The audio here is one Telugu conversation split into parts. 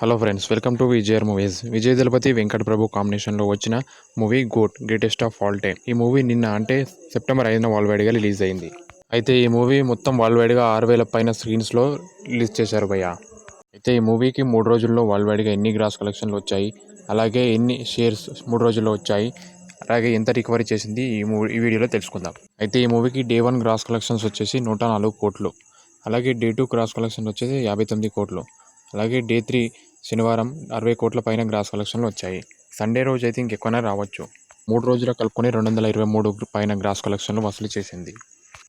హలో ఫ్రెండ్స్, వెల్కమ్ టు విజయర్ మూవీస్. విజయ్ దళపతి వెంకట్ ప్రభు కాంబినేషన్లో వచ్చిన movie GOAT greatest of all time. ఈ మూవీ నిన్న అంటే సెప్టెంబర్ 5న వరల్డ్ వైడ్గా రిలీజ్ అయింది. అయితే ఈ మూవీ మొత్తం వరల్డ్ వైడ్గా 6,000 పైన స్క్రీన్స్లో రిలీజ్ చేశారు భయ్య. అయితే ఈ మూవీకి 3 రోజుల్లో వరల్డ్ వైడ్గా ఎన్ని గ్రాస్ కలెక్షన్లు వచ్చాయి, అలాగే ఎన్ని షేర్స్ 3 రోజుల్లో వచ్చాయి, అలాగే ఎంత రికవరీ చేసింది ఈ వీడియోలో తెలుసుకుందాం. అయితే ఈ మూవీకి డే 1 గ్రాస్ కలెక్షన్స్ వచ్చేసి 104 కోట్లు, అలాగే డే 2 గ్రాస్ కలెక్షన్ వచ్చేసి 59 కోట్లు, అలాగే డే 3 శనివారం 60 కోట్ల పైన గ్రాస్ కలెక్షన్లు వచ్చాయి. సండే రోజు అయితే ఇంకెక్కువనే రావచ్చు. 3 రోజులు కలుపుకొని 223 పైన గ్రాస్ కలెక్షన్లు వసూలు చేసింది.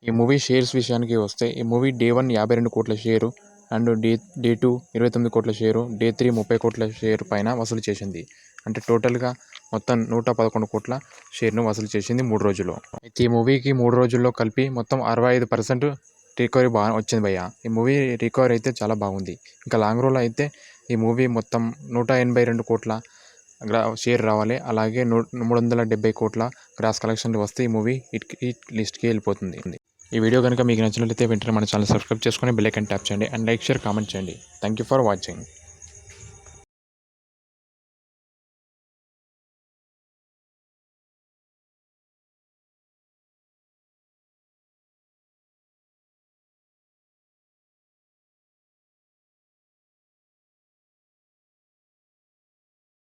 ఈ మూవీ షేర్స్ విషయానికి వస్తే ఈ మూవీ డే 1 52 కోట్ల షేరు, అండ్ డే 2 29 కోట్ల షేరు, డే 3 30 కోట్ల షేరు పైన వసూలు చేసింది. అంటే టోటల్గా మొత్తం 111 కోట్ల షేర్ను వసూలు చేసింది 3 రోజుల్లో. అయితే ఈ మూవీకి 3 రోజుల్లో కలిపి మొత్తం 65% రికవరీ బాగా వచ్చింది భయ్య. ఈ మూవీ రికవరీ అయితే చాలా బాగుంది. ఇంకా లాంగ్ రోల్ అయితే ఈ మూవీ మొత్తం 182 కోట్ల షేర్ రావాలి, అలాగే 370 కోట్ల గ్రాస్ కలెక్షన్లు వస్తే ఈ మూవీ హిట్ లిస్ట్కి వెళ్ళిపోతుంది. ఈ వీడియో కనుక మీకు నచ్చినట్లయితే వెంటనే మన ఛానల్ సబ్స్క్రైబ్ చేసుకొని బెల్ ఐకాన్ ట్యాప్ చేయండి, అండ్ లైక్, షేర్, కామెంట్ చేయండి. Thank you for watching.